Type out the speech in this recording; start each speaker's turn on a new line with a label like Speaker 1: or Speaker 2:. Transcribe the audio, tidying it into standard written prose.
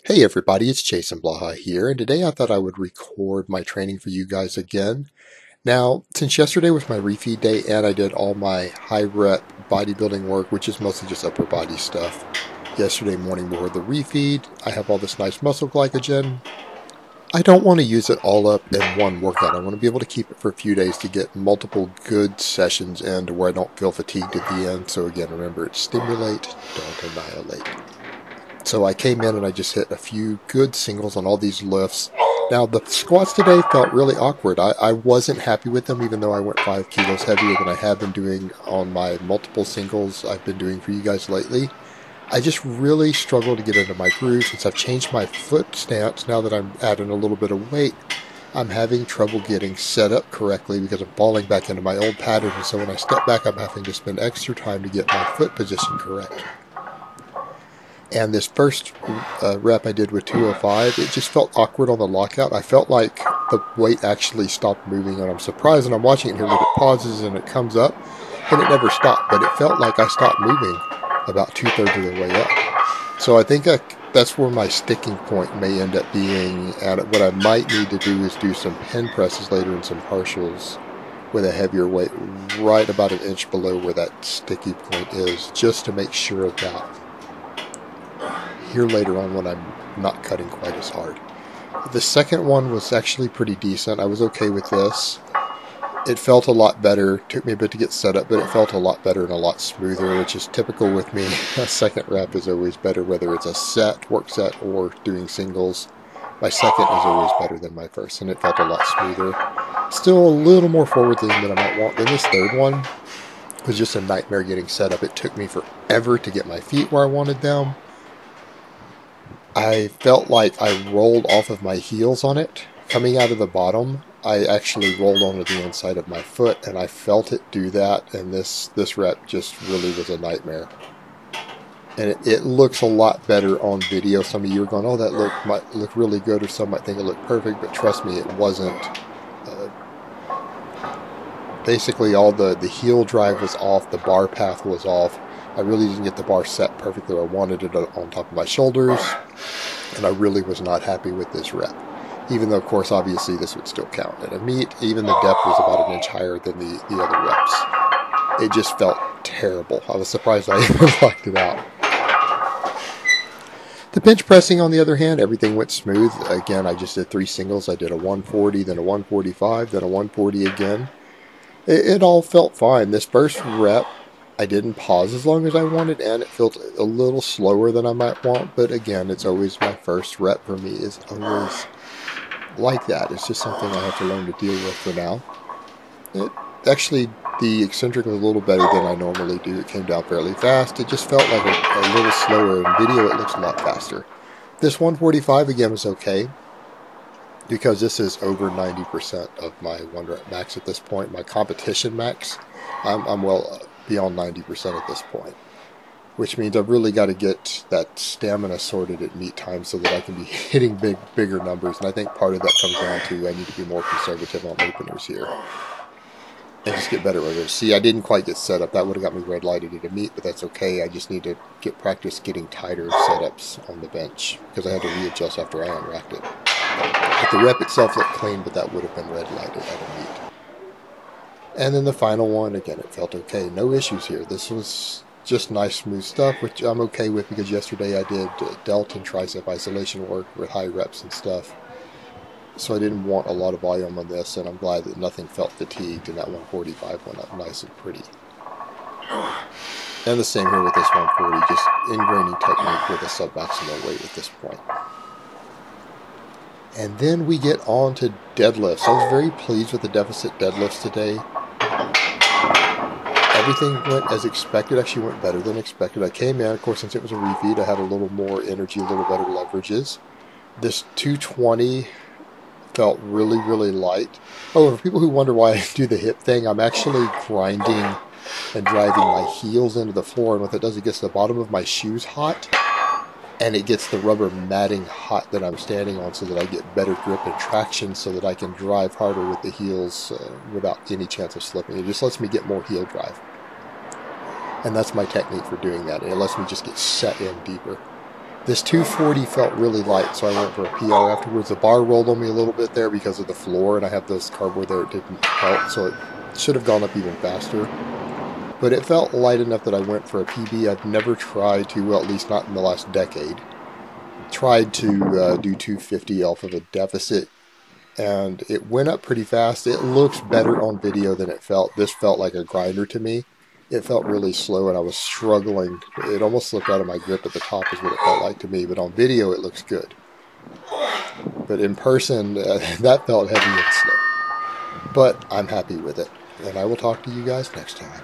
Speaker 1: Hey everybody, it's Jason Blaha here, and today I thought I would record my training for you guys again. Now, since yesterday was my refeed day and I did all my high rep bodybuilding work, which is mostly just upper body stuff, yesterday morning before the refeed, I have all this nice muscle glycogen. I don't want to use it all up in one workout. I want to be able to keep it for a few days to get multiple good sessions in to where I don't feel fatigued at the end. So again, remember, it's stimulate, don't annihilate. So I came in and I just hit a few good singles on all these lifts. Now the squats today felt really awkward. I wasn't happy with them, even though I went 5 kilos heavier than I have been doing on my multiple singles I've been doing for you guys lately. I just really struggle to get into my groove since I've changed my foot stance. Now that I'm adding a little bit of weight, I'm having trouble getting set up correctly because I'm falling back into my old pattern. And so when I step back, I'm having to spend extra time to get my foot position correct. And this first rep I did with 205, it just felt awkward on the lockout. I felt like the weight actually stopped moving, and I'm surprised, and I'm watching it here, look, it pauses and it comes up, and it never stopped, but it felt like I stopped moving about 2/3 of the way up. So I think that's where my sticking point may end up being, and what I might need to do is do some pin presses later and some partials with a heavier weight right about an inch below where that sticky point is, just to make sure of that here later on when I'm not cutting quite as hard. The second one was actually pretty decent. I was okay with this. It felt a lot better. It took me a bit to get set up, but it felt a lot better and a lot smoother, which is typical with me. A second rep is always better, whether it's a set, work set, or doing singles. My second is always better than my first, and it felt a lot smoother. Still a little more forward than I might want. Then this third one was just a nightmare getting set up. It took me forever to get my feet where I wanted them. I felt like I rolled off of my heels on it. Coming out of the bottom, I actually rolled onto the inside of my foot, and I felt it do that, and this rep just really was a nightmare. And it looks a lot better on video. Some of you are going, oh, that might look really good, or some might think it looked perfect, but trust me, it wasn't. Basically, all the heel drive was off, the bar path was off. I really didn't get the bar set perfectly. I wanted it on top of my shoulders, and I really was not happy with this rep. Even though, of course, obviously this would still count. At a meet, even the depth was about an inch higher than the other reps. It just felt terrible. I was surprised I even locked it out. The bench pressing, on the other hand, everything went smooth. Again, I just did 3 singles. I did a 140, then a 145, then a 140 again. It all felt fine. This first rep, I didn't pause as long as I wanted, and it felt a little slower than I might want, but again, it's always my first rep for me. It's always like that. It's just something I have to learn to deal with for now. Actually, the eccentric was a little better than I normally do. It came down fairly fast. It just felt like a little slower. In video, it looks a lot faster. This 145, again, was okay, because this is over 90% of my 1-rep max at this point. My competition max, I'm well beyond 90% at this point, which means I've really got to get that stamina sorted at meet time so that I can be hitting bigger numbers. And I think part of that comes down to I need to be more conservative on openers here and just get better with it. See, I didn't quite get set up. That would have got me red lighted at a meet, but that's okay. I just need to get practice getting tighter setups on the bench because I had to readjust after I unracked it. But the rep itself looked clean, but that would have been red lighted at a meet. And then the final one, again, it felt okay. No issues here. This was just nice, smooth stuff, which I'm okay with because yesterday I did delt and tricep isolation work with high reps and stuff. So I didn't want a lot of volume on this, and I'm glad that nothing felt fatigued, and that 145 went up nice and pretty. And the same here with this 140, just ingraining technique with a submaximal weight at this point. And then we get on to deadlifts. I was very pleased with the deficit deadlifts today. Everything went as expected, actually went better than expected. I came in, of course, since it was a refeed, I had a little more energy, a little better leverages. This 220 felt really, really light. Oh, for people who wonder why I do the hip thing, I'm actually grinding and driving my heels into the floor, and what that does, it gets the bottom of my shoes hot, and it gets the rubber matting hot that I'm standing on so that I get better grip and traction so that I can drive harder with the heels without any chance of slipping. It just lets me get more heel drive. And that's my technique for doing that. And it lets me just get set in deeper. This 240 felt really light, so I went for a PR afterwards. The bar rolled on me a little bit there because of the floor, and I have this cardboard there. It didn't help, so it should have gone up even faster. But it felt light enough that I went for a PB. I've never tried to, well, at least not in the last decade, tried to do 250 off of a deficit, and it went up pretty fast. It looks better on video than it felt. This felt like a grinder to me. It felt really slow, and I was struggling. It almost slipped out of my grip at the top is what it felt like to me, but on video it looks good. But in person, that felt heavy and slow. But I'm happy with it, and I will talk to you guys next time.